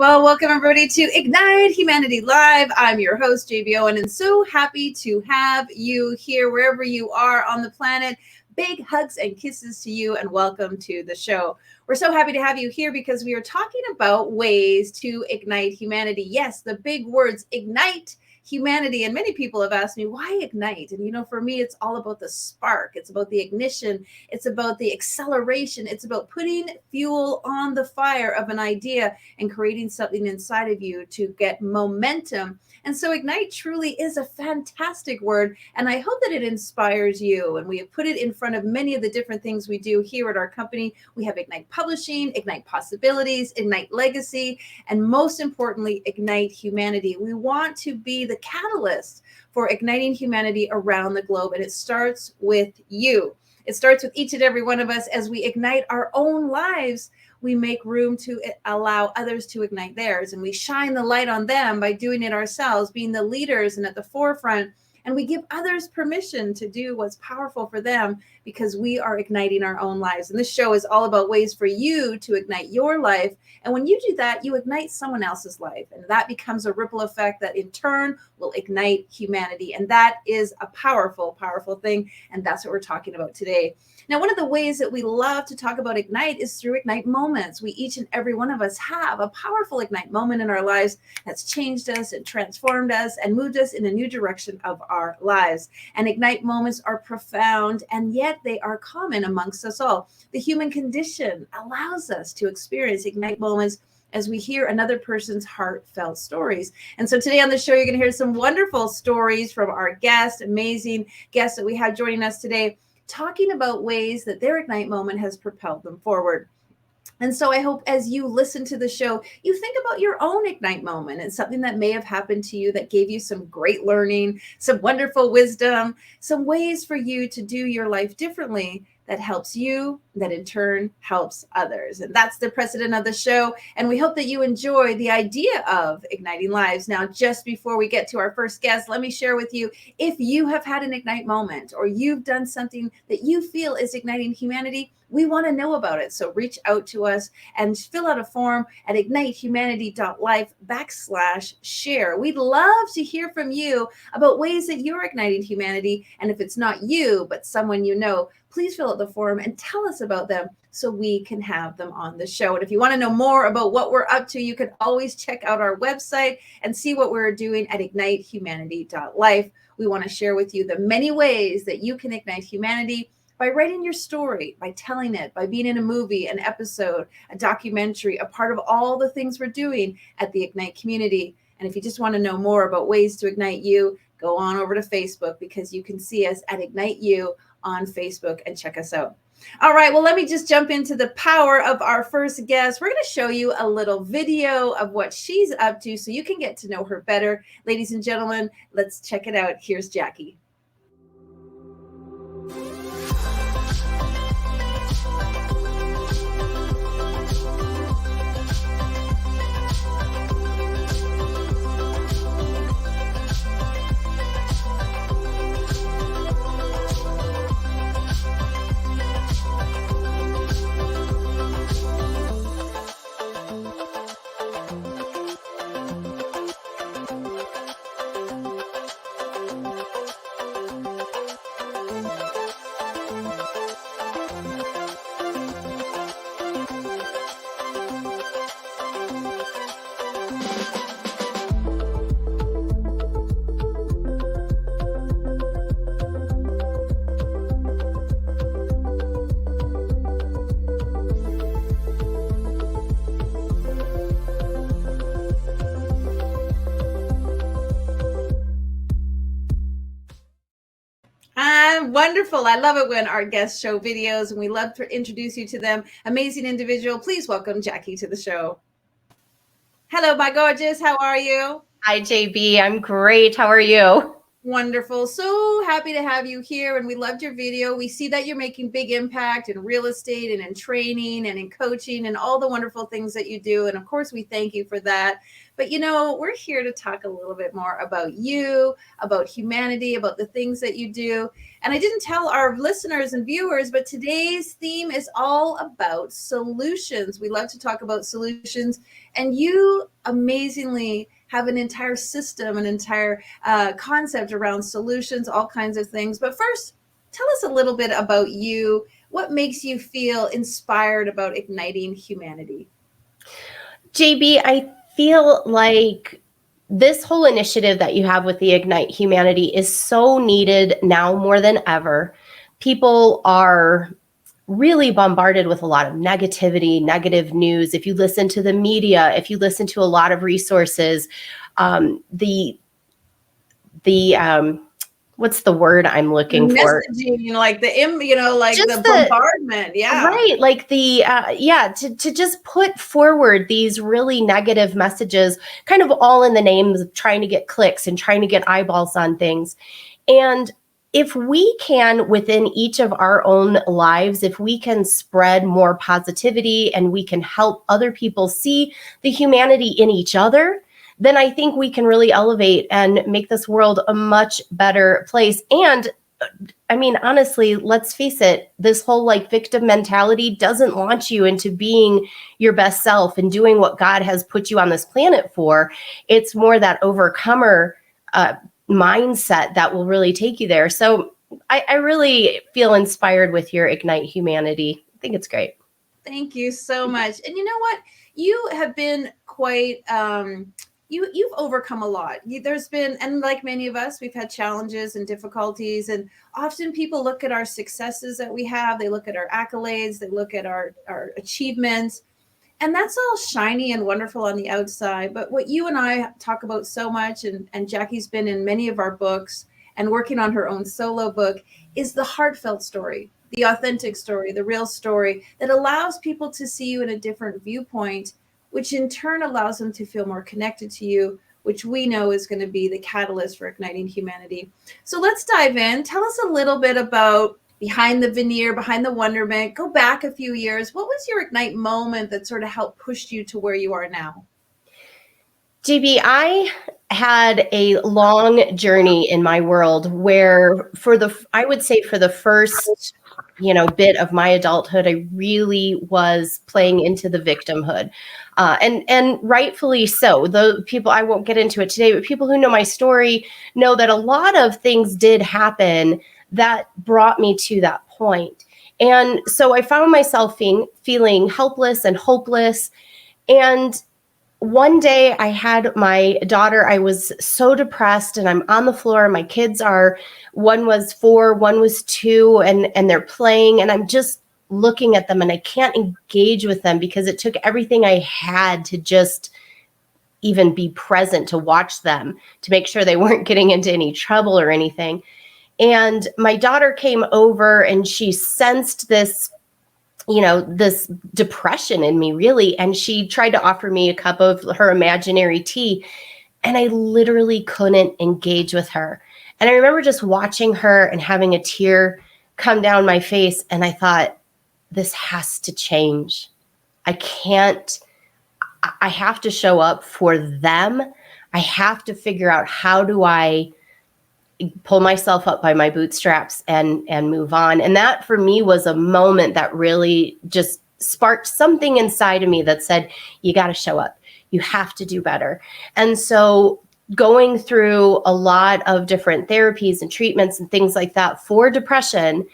Well, welcome everybody to Ignite Humanity Live. I'm your host, JB Owen, and so happy to have you here wherever you are on the planet. Big hugs and kisses to you, and welcome to the show. We're so happy to have you here because we are talking about ways to ignite humanity. Yes, the big words, ignite humanity. And many people have asked me, why ignite? And for me, it's all about the spark. It's about the ignition. It's about the acceleration. It's about putting fuel on the fire of an idea and creating something inside of you to get momentum. And so ignite truly is a fantastic word. And I hope that it inspires you. And we have put it in front of many of the different things we do here at our company. We have Ignite Publishing, Ignite Possibilities, Ignite Legacy, and most importantly, Ignite Humanity. We want to be the catalyst for igniting humanity around the globe. And it starts with you. It starts with each and every one of us. As we ignite our own lives, we make room to allow others to ignite theirs. And we shine the light on them by doing it ourselves, being the leaders and at the forefront. And we give others permission to do what's powerful for them because we are igniting our own lives. And this show is all about ways for you to ignite your life. And when you do that, you ignite someone else's life. And that becomes a ripple effect that in turn will ignite humanity. And that is a powerful, powerful thing. And that's what we're talking about today. Now, one of the ways that we love to talk about Ignite is through Ignite moments. We each and every one of us have a powerful Ignite moment in our lives that's changed us and transformed us and moved us in a new direction of our lives. And Ignite moments are profound, and yet they are common amongst us all. The human condition allows us to experience Ignite moments as we hear another person's heartfelt stories. And so today on the show, you're going to hear some wonderful stories from our amazing guests that we have joining us today, talking about ways that their Ignite moment has propelled them forward. And so I hope as you listen to the show, you think about your own Ignite moment and something that may have happened to you that gave you some great learning, some wonderful wisdom, some ways for you to do your life differently that helps you, that in turn helps others. And that's the precedent of the show. And we hope that you enjoy the idea of igniting lives. Now, just before we get to our first guest, let me share with you, if you have had an Ignite moment or you've done something that you feel is igniting humanity, we want to know about it. So reach out to us and fill out a form at ignitehumanity.life/share. We'd love to hear from you about ways that you're igniting humanity. And if it's not you, but someone you know, please fill out the form and tell us about them so we can have them on the show. And if you want to know more about what we're up to, you can always check out our website and see what we're doing at ignitehumanity.life. We want to share with you the many ways that you can ignite humanity by writing your story, by telling it, by being in a movie, an episode, a documentary, a part of all the things we're doing at the Ignite community. And if you just want to know more about ways to ignite you, go on over to Facebook because you can see us at Ignite You on Facebook and check us out. All right, well, let me just jump into the power of our first guest. We're going to show you a little video of what she's up to so you can get to know her better. Ladies and gentlemen, let's check it out. Here's Jacki. Wonderful. I love it when our guests show videos, and we love to introduce you to them. Amazing individual. Please welcome Jacki to the show. Hello, my gorgeous. How are you? Hi, JB. I'm great. How are you? Wonderful. So happy to have you here. And we loved your video. We see that you're making big impact in real estate and in training and in coaching and all the wonderful things that you do. And of course, we thank you for that. But we're here to talk a little bit more about you, about humanity, about the things that you do. And I didn't tell our listeners and viewers, but today's theme is all about solutions. We love to talk about solutions, and you amazingly have an entire system, an entire concept around solutions, all kinds of things. But first, tell us a little bit about you. What makes you feel inspired about igniting humanity? JB, I feel like this whole initiative that you have with the Ignite Humanity is so needed now more than ever. People are really bombarded with a lot of negativity, negative news. If you listen to the media, if you listen to a lot of resources, the what's the word I'm looking for? Messaging, like like Just the bombardment. Yeah. Right. Like to just put forward these really negative messages, kind of all in the name of trying to get clicks and trying to get eyeballs on things. And if we can, within each of our own lives, if we can spread more positivity and we can help other people see the humanity in each other, then I think we can really elevate and make this world a much better place. And I mean, honestly, let's face it, this whole victim mentality doesn't launch you into being your best self and doing what God has put you on this planet for. It's more that overcomer mindset that will really take you there. So I really feel inspired with your Ignite Humanity. I think it's great. Thank you so much. And you know what? You have been quite you've overcome a lot. There's been, and like many of us, we've had challenges and difficulties, and often people look at our successes that we have, they look at our accolades, they look at our achievements, and that's all shiny and wonderful on the outside. But what you and I talk about so much, and Jacki's been in many of our books and working on her own solo book, is the heartfelt story, the authentic story, the real story that allows people to see you in a different viewpoint, which in turn allows them to feel more connected to you, which we know is going to be the catalyst for igniting humanity. So let's dive in. Tell us a little bit about behind the veneer, behind the wonderment. Go back a few years. What was your Ignite moment that sort of helped push you to where you are now? JB, I had a long journey in my world where I would say for the first bit of my adulthood, I really was playing into the victimhood. And rightfully so. The people, I won't get into it today, but people who know my story know that a lot of things did happen that brought me to that point. And so I found myself feeling helpless and hopeless. And one day I had my daughter, I was so depressed, and I'm on the floor. My kids one was 4, one was 2, and they're playing, and I'm just looking at them, and I can't engage with them because it took everything I had to just even be present to watch them, to make sure they weren't getting into any trouble or anything. And my daughter came over and she sensed this depression in me, really. And she tried to offer me a cup of her imaginary tea, and I literally couldn't engage with her. And I remember just watching her and having a tear come down my face. And I thought, this has to change. I have to show up for them. I have to figure out, how do I pull myself up by my bootstraps and move on. And that for me was a moment that really just sparked something inside of me that said, you got to show up. You have to do better. And so going through a lot of different therapies and treatments and things like that for depression,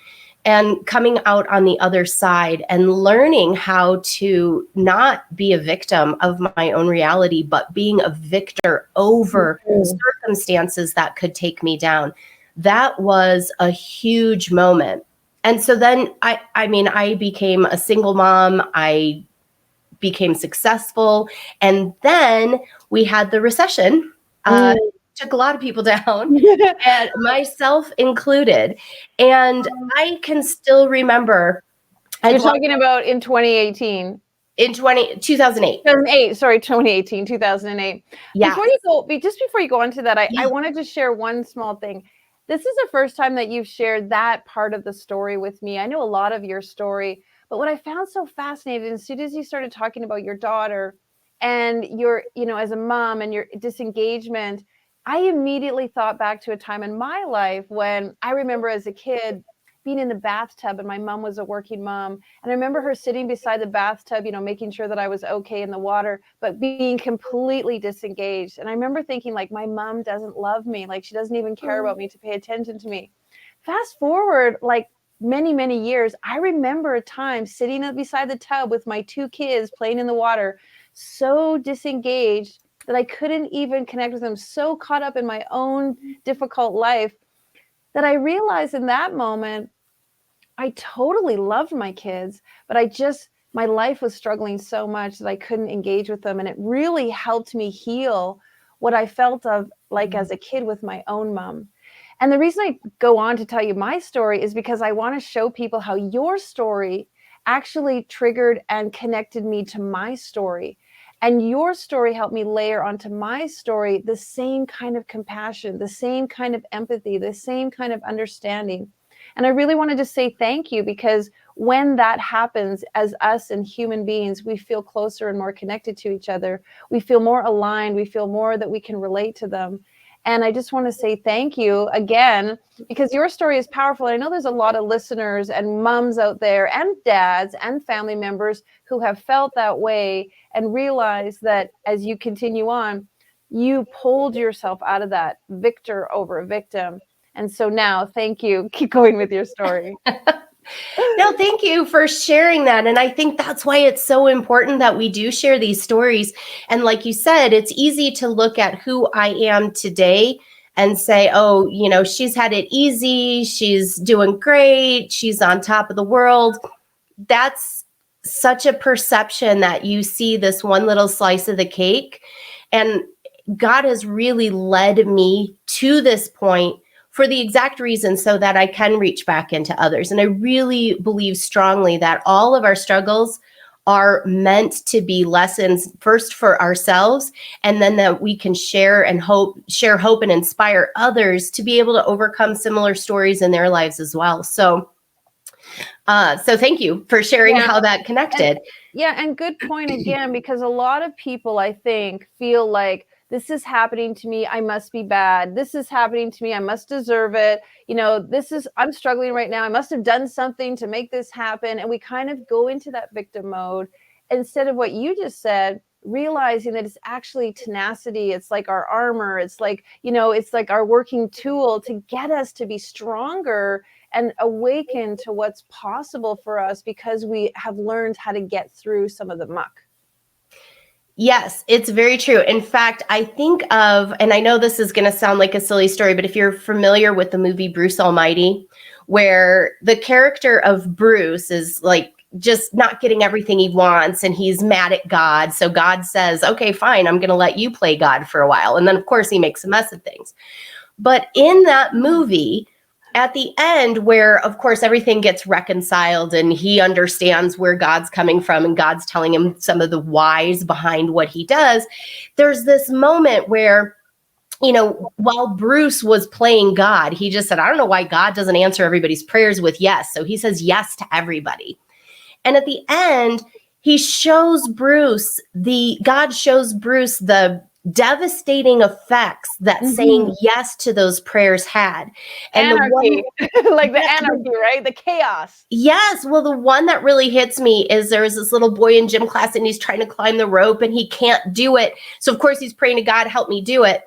and coming out on the other side and learning how to not be a victim of my own reality, but being a victor over circumstances that could take me down. That was a huge moment. And so then I became a single mom. I became successful. And then we had the recession. Took a lot of people down, and myself included. And I can still remember. You're talking about in 2018. In 2008. 2018, 2008. Yeah. Before you go on to that, I wanted to share one small thing. This is the first time that you've shared that part of the story with me. I know a lot of your story, but what I found so fascinating, as soon as you started talking about your daughter, and your, as a mom and your disengagement, I immediately thought back to a time in my life when I remember as a kid being in the bathtub, and my mom was a working mom. And I remember her sitting beside the bathtub, making sure that I was okay in the water, but being completely disengaged. And I remember thinking, like, my mom doesn't love me. Like, she doesn't even care about me to pay attention to me. Fast forward, like, many, many years, I remember a time sitting beside the tub with my 2 kids playing in the water, so disengaged that I couldn't even connect with them, so caught up in my own difficult life, that I realized in that moment, I totally loved my kids, but my life was struggling so much that I couldn't engage with them. And it really helped me heal what I felt of like as a kid with my own mom. And the reason I go on to tell you my story is because I want to show people how your story actually triggered and connected me to my story. And your story helped me layer onto my story the same kind of compassion, the same kind of empathy, the same kind of understanding. And I really wanted to say thank you, because when that happens, as us and human beings, we feel closer and more connected to each other. We feel more aligned. We feel more that we can relate to them. And I just want to say thank you again, because your story is powerful. I know there's a lot of listeners and moms out there and dads and family members who have felt that way and realize that as you continue on, you pulled yourself out of that victor over victim. And so now, thank you. Keep going with your story. No, thank you for sharing that. And I think that's why it's so important that we do share these stories. And like you said, it's easy to look at who I am today and say, oh, she's had it easy. She's doing great. She's on top of the world. That's such a perception that you see this one little slice of the cake. And God has really led me to this point for the exact reason so that I can reach back into others. And I really believe strongly that all of our struggles are meant to be lessons, first for ourselves, and then that we can share hope and inspire others to be able to overcome similar stories in their lives as well. So thank you for sharing how that connected. And good point again, because a lot of people, I think, feel like, this is happening to me, I must be bad. This is happening to me, I must deserve it. I'm struggling right now. I must have done something to make this happen. And we kind of go into that victim mode instead of what you just said, realizing that it's actually tenacity. It's like our armor. It's like, it's like our working tool to get us to be stronger and awaken to what's possible for us, because we have learned how to get through some of the muck. Yes, it's very true. In fact, I think of, and I know this is going to sound like a silly story, but if you're familiar with the movie Bruce Almighty, where the character of Bruce is like just not getting everything he wants and he's mad at God. So God says, okay, fine, I'm going to let you play God for a while. And then, of course, he makes a mess of things. But in that movie, at the end, where, of course, everything gets reconciled and he understands where God's coming from and God's telling him some of the whys behind what he does, there's this moment where, while Bruce was playing God, he just said, I don't know why God doesn't answer everybody's prayers with yes. So he says yes to everybody. And at the end, God shows Bruce the devastating effects that saying yes to those prayers had. And anarchy, like the anarchy, right? The chaos. Yes. Well, the one that really hits me is there was this little boy in gym class and he's trying to climb the rope and he can't do it. So of course he's praying to God, help me do it.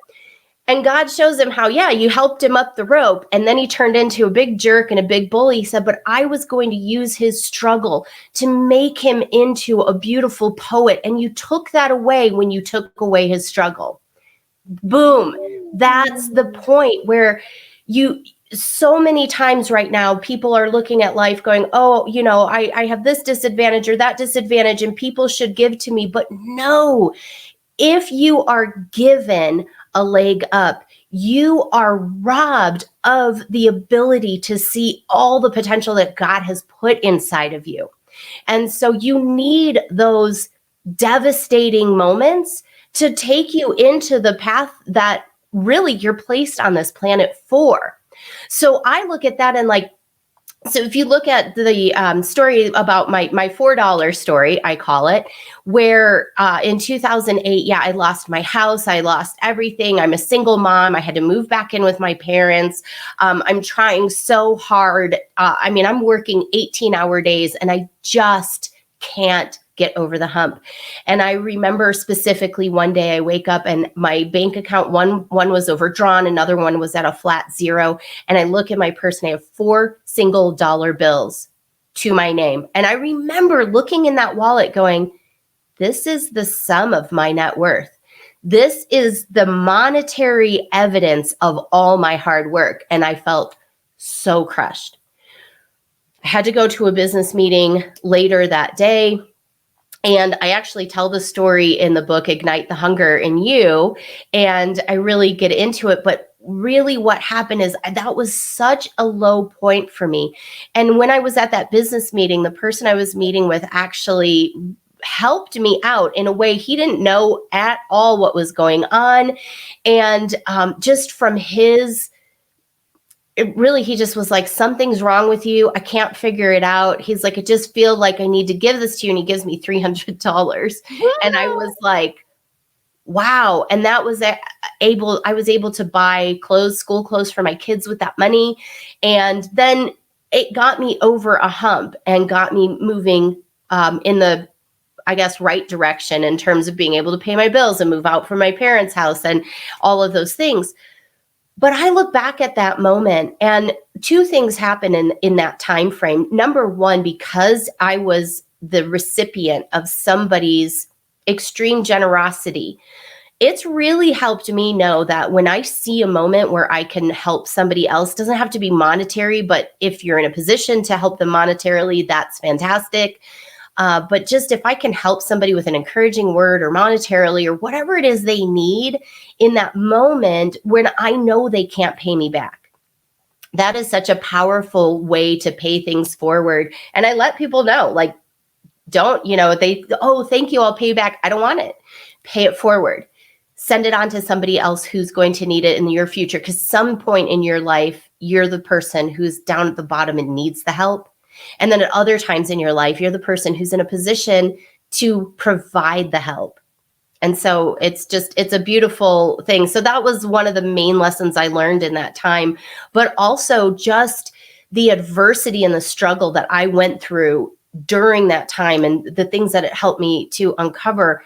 And God shows him how, you helped him up the rope. And then he turned into a big jerk and a big bully. He said, but I was going to use his struggle to make him into a beautiful poet. And you took that away when you took away his struggle. Boom. That's the point where so many times right now, people are looking at life going, oh, I have this disadvantage or that disadvantage and people should give to me. But no, if you are given a leg up, you are robbed of the ability to see all the potential that God has put inside of you. And so you need those devastating moments to take you into the path that really you're placed on this planet for. So I look at that and like, So if you look at the story about my $4 story, I call it, where in 2008, yeah, I lost my house. I lost everything. I'm a single mom. I had to move back in with my parents. I'm trying so hard. I mean, I'm working 18-hour days and I just can't get over the hump. And I remember specifically one day I wake up and my bank account, one was overdrawn, another one was at a flat zero. And I look at my purse and I have 4 single dollar bills to my name. And I remember looking in that wallet going, this is the sum of my net worth. This is the monetary evidence of all my hard work. And I felt so crushed. I had to go to a business meeting later that day. And I actually tell the story in the book, Ignite the Hunger in You, and I really get into it. But really what happened is that was such a low point for me. And when I was at that business meeting, the person I was meeting with actually helped me out in a way he didn't know at all what was going on. And just from his he just was like, something's wrong with you. I can't figure it out. He's like, I just feel like I need to give this to you. And he gives me $300. And I was like, wow. And that was I was able to buy school clothes for my kids with that money. And then it got me over a hump and got me moving in the, I guess, right direction in terms of being able to pay my bills and move out from my parents' house and all of those things. But I look back at that moment and 2 things happen in that time frame. Number one, because I was the recipient of somebody's extreme generosity, it's really helped me know that when I see a moment where I can help somebody else, doesn't have to be monetary, but if you're in a position to help them monetarily, that's fantastic. But just if I can help somebody with an encouraging word or monetarily or whatever it is they need in that moment when I know they can't pay me back. That is such a powerful way to pay things forward. And I let people know, like, don't, thank you, I'll pay you back. I don't want it. Pay it forward. Send it on to somebody else who's going to need it in your future. Because some point in your life, you're the person who's down at the bottom and needs the help. And then at other times in your life, you're the person who's in a position to provide the help. And so it's a beautiful thing. So that was one of the main lessons I learned in that time, but also just the adversity and the struggle that I went through during that time and the things that it helped me to uncover.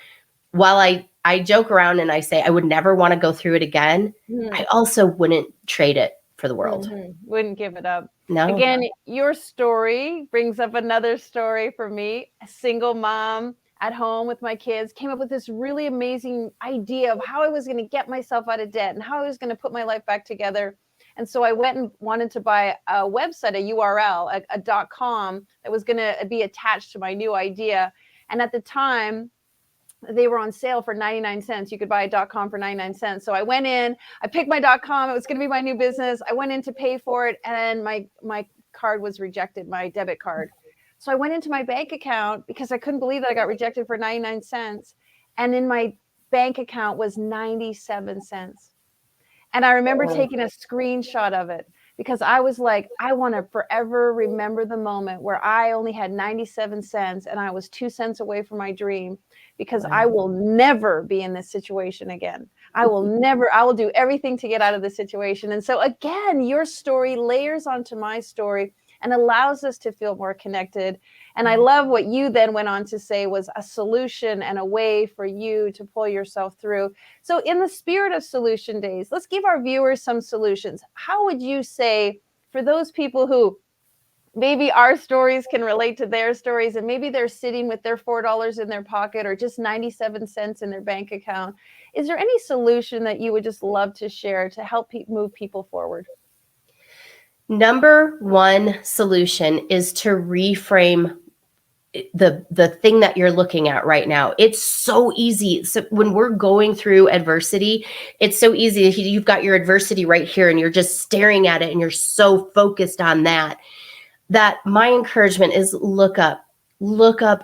While I joke around and I say I would never want to go through it again, I also wouldn't trade it for the world. Wouldn't give it up. No. Again, your story brings up another story for me. A single mom at home with my kids, came up with this really amazing idea of how I was going to get myself out of debt and how I was going to put my life back together. And so I went and wanted to buy a website, a URL, a .com that was going to be attached to my new idea. And at the time, they were on sale for 99 cents. You could buy a .com for 99 cents. So I went in, I picked my .com. It was going to be my new business. I went in to pay for it. And my card was rejected, my debit card. So I went into my bank account because I couldn't believe that I got rejected for 99 cents. And in my bank account was 97 cents. And I remember taking a screenshot of it because I was like, I want to forever remember the moment where I only had 97 cents and I was 2 cents away from my dream, because I will never be in this situation again. I will do everything to get out of this situation. And so again, your story layers onto my story and allows us to feel more connected. And I love what you then went on to say was a solution and a way for you to pull yourself through. So in the spirit of Solution Days, let's give our viewers some solutions. How would you say, for those people who maybe our stories can relate to their stories, and maybe they're sitting with their $4 in their pocket or just 97 cents in their bank account, is there any solution that you would just love to share to help move people forward? Number one solution is to reframe the thing that you're looking at right now. It's so easy. So when we're going through adversity, it's so easy. You've got your adversity right here and you're just staring at it and you're so focused on that my encouragement is look up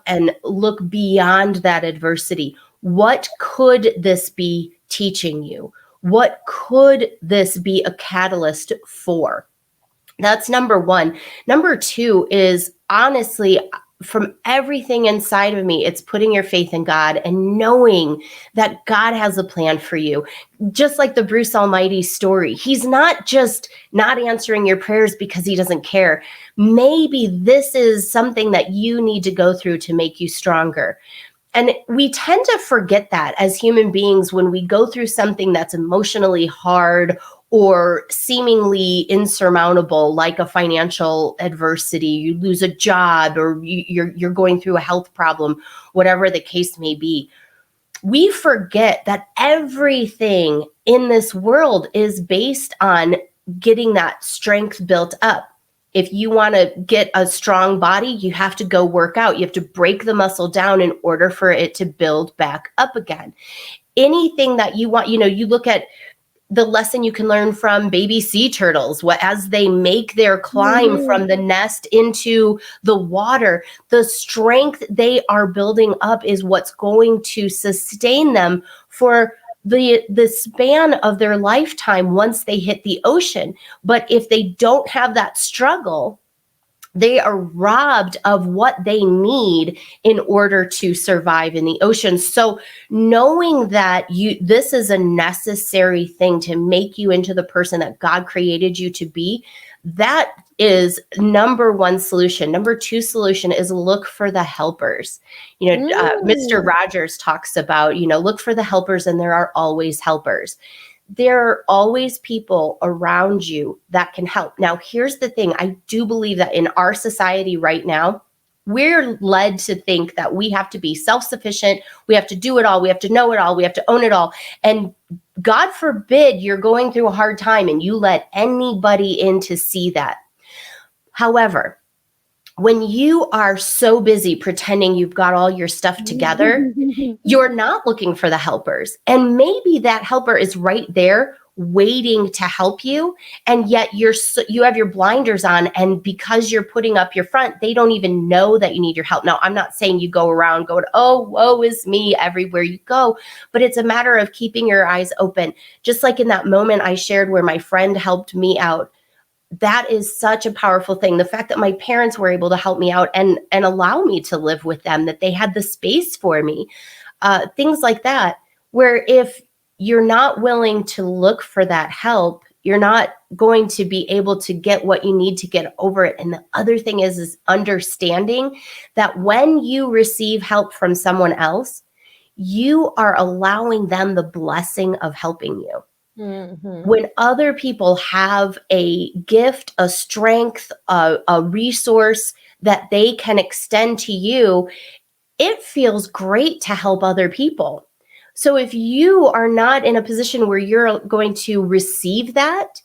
and look beyond that adversity. What could this be teaching you? What could this be a catalyst for? That's number one. Number two is, honestly, from everything inside of me, it's putting your faith in God and knowing that God has a plan for you. Just like the Bruce Almighty story, he's not just not answering your prayers because he doesn't care. Maybe this is something that you need to go through to make you stronger. And we tend to forget that as human beings when we go through something that's emotionally hard or seemingly insurmountable, like a financial adversity, you lose a job, or you're going through a health problem, whatever the case may be. We forget that everything in this world is based on getting that strength built up. If you want to get a strong body, you have to go work out. You have to break the muscle down in order for it to build back up again. Anything that you want, you look at the lesson you can learn from baby sea turtles, as they make their climb from the nest into the water, the strength they are building up is what's going to sustain them for the span of their lifetime once they hit the ocean. But if they don't have that struggle, they are robbed of what they need in order to survive in the ocean. So knowing that this is a necessary thing to make you into the person that God created you to be, that is number one solution. Number two solution is look for the helpers. Mr. Rogers talks about, look for the helpers, and there are always helpers. There are always people around you that can help. Now, here's the thing. I do believe that in our society right now, we're led to think that we have to be self-sufficient. We have to do it all. We have to know it all. We have to own it all. And God forbid you're going through a hard time and you let anybody in to see that. However, when you are so busy pretending you've got all your stuff together, you're not looking for the helpers. And maybe that helper is right there waiting to help you. And yet you have your blinders on. And because you're putting up your front, they don't even know that you need your help. Now, I'm not saying you go around going, oh, woe is me everywhere you go. But it's a matter of keeping your eyes open. Just like in that moment I shared where my friend helped me out. That is such a powerful thing. The fact that my parents were able to help me out and allow me to live with them, that they had the space for me, things like that, where if you're not willing to look for that help, you're not going to be able to get what you need to get over it. And the other thing is understanding that when you receive help from someone else, you are allowing them the blessing of helping you. When other people have a gift, a strength, a resource that they can extend to you, it feels great to help other people. So if you are not in a position where you're going to receive that,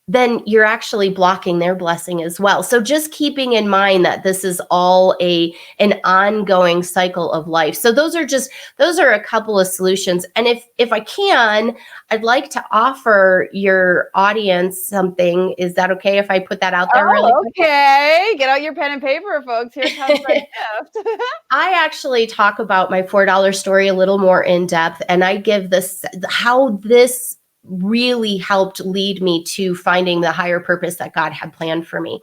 then you're actually blocking their blessing as well. So just keeping in mind that this is all an ongoing cycle of life. So those are a couple of solutions. And if I can, I'd like to offer your audience something. Is that okay if I put that out there really quick? Okay. Get out your pen and paper, folks. Here comes my gift. I actually talk about my $4 story a little more in depth, and I give how this really helped lead me to finding the higher purpose that God had planned for me.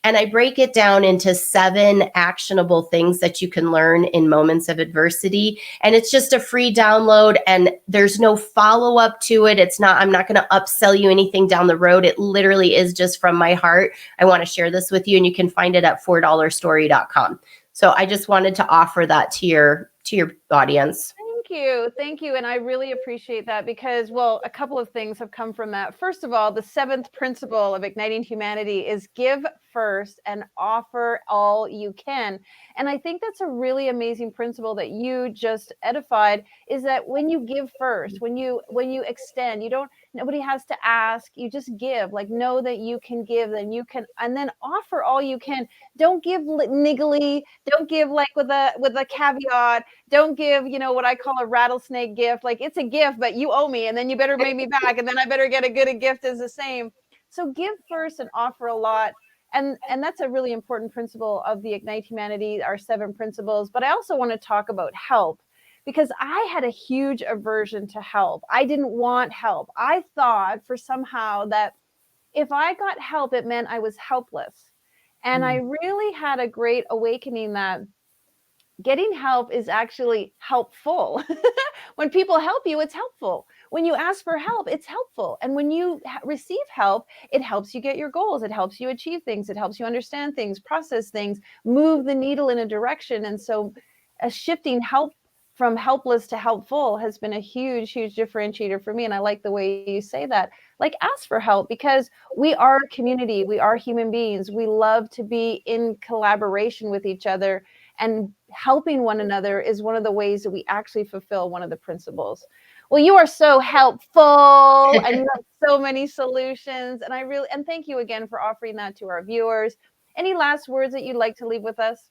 And I break it down into 7 actionable things that you can learn in moments of adversity. And it's just a free download, and there's no follow-up to it. I'm not going to upsell you anything down the road. It literally is just from my heart. I want to share this with you, and you can find it at $4story.com. So I just wanted to offer that to your audience. Thank you. And I really appreciate that because, well, a couple of things have come from that. First of all, the 7th principle of igniting humanity is give first and offer all you can. And I think that's a really amazing principle that you just edified, is that when you give first, when you extend, nobody has to ask, you just give, like, know that you can give, then you can, and then offer all you can. Don't give niggly, don't give like with a caveat, don't give, what I call a rattlesnake gift. Like, it's a gift, but you owe me, and then you better pay me back, and then I better get a good gift as the same. So give first and offer a lot. And that's a really important principle of the Ignite Humanity, our 7 principles. But I also want to talk about help, because I had a huge aversion to help. I didn't want help. I thought for somehow that if I got help, it meant I was helpless. And I really had a great awakening that getting help is actually helpful. When people help you, it's helpful. When you ask for help, it's helpful. And when you receive help, it helps you get your goals. It helps you achieve things. It helps you understand things, process things, move the needle in a direction. And so a shifting help from helpless to helpful has been a huge, huge differentiator for me. And I like the way you say that. Like, ask for help, because we are a community. We are human beings. We love to be in collaboration with each other, and helping one another is one of the ways that we actually fulfill one of the principles. Well, you are so helpful and you have so many solutions. And thank you again for offering that to our viewers. Any last words that you'd like to leave with us?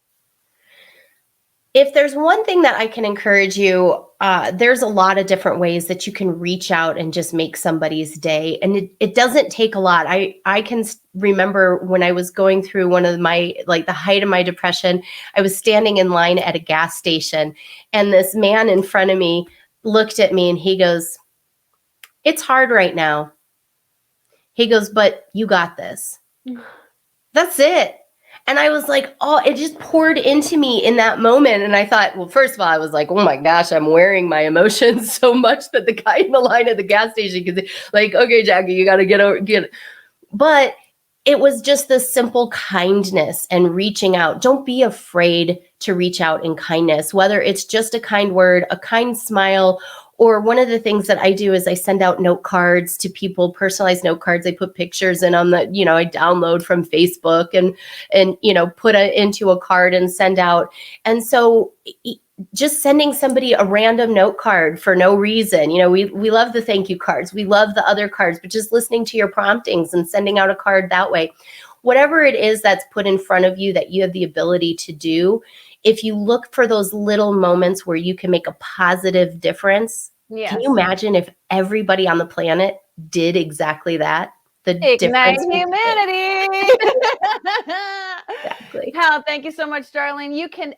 If there's one thing that I can encourage you, there's a lot of different ways that you can reach out and just make somebody's day. And it doesn't take a lot. I can remember when I was going through one of my, like, the height of my depression, I was standing in line at a gas station, and this man in front of me looked at me and he goes, "It's hard right now." He goes, "But you got this." That's it. And I was like, oh, it just poured into me in that moment. And I thought, well, first of all, I was like, oh my gosh, I'm wearing my emotions so much that the guy in the line at the gas station could, like, okay, Jacki, you got to get it. But it was just this simple kindness and reaching out. Don't be afraid to reach out in kindness, whether it's just a kind word, a kind smile, or one of the things that I do is I send out note cards to people, personalized note cards. I put pictures in them that, I download from Facebook and put it into a card and send out. And so just sending somebody a random note card for no reason. We love the thank you cards. We love the other cards, but just listening to your promptings and sending out a card that way. Whatever it is that's put in front of you that you have the ability to do, if you look for those little moments where you can make a positive difference, yes. Can you imagine if everybody on the planet did exactly that? Ignite humanity. Exactly. Hal, thank you so much, darling. You can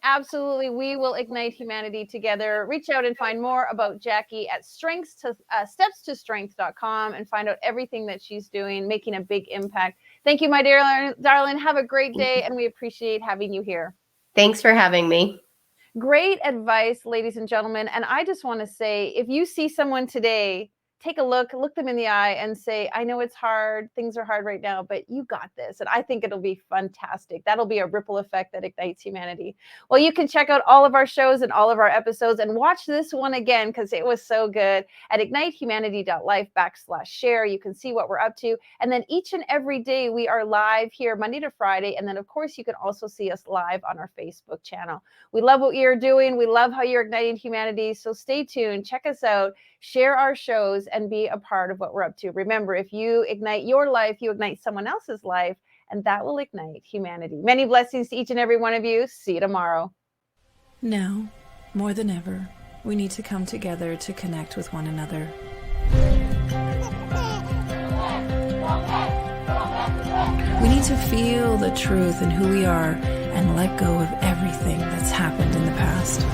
we will ignite humanity together. Reach out and find more about Jacki at stepstostrength.com and find out everything that she's doing, making a big impact. Thank you, my dear darling. Have a great day, and we appreciate having you here. Thanks for having me. Great advice, ladies and gentlemen. And I just want to say, if you see someone today, take a look them in the eye and say, I know it's hard. Things are hard right now, but you got this. And I think it'll be fantastic. That'll be a ripple effect that ignites humanity. Well, you can check out all of our shows and all of our episodes and watch this one again, because it was so good, at ignitehumanity.life/share. You can see what we're up to. And then each and every day we are live here Monday to Friday. And then of course you can also see us live on our Facebook channel. We love what you're doing. We love how you're igniting humanity. So stay tuned, check us out, share our shows, and be a part of what we're up to. Remember, if you ignite your life, you ignite someone else's life, and that will ignite humanity. Many blessings to each and every one of you. See you tomorrow. Now, more than ever, we need to come together to connect with one another. We need to feel the truth in who we are and let go of everything that's happened in the past.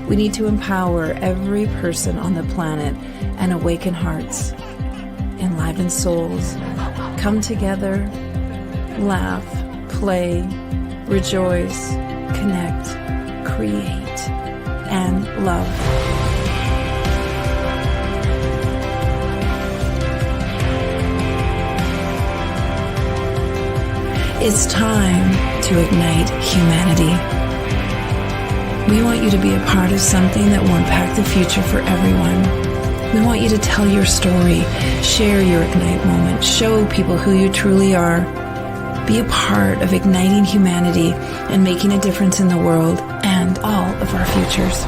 We need to empower every person on the planet and awaken hearts, enliven souls, come together, laugh, play, rejoice, connect, create, and love. It's time to ignite humanity. We want you to be a part of something that will impact the future for everyone. We want you to tell your story, share your ignite moment, show people who you truly are. Be a part of igniting humanity and making a difference in the world and all of our futures.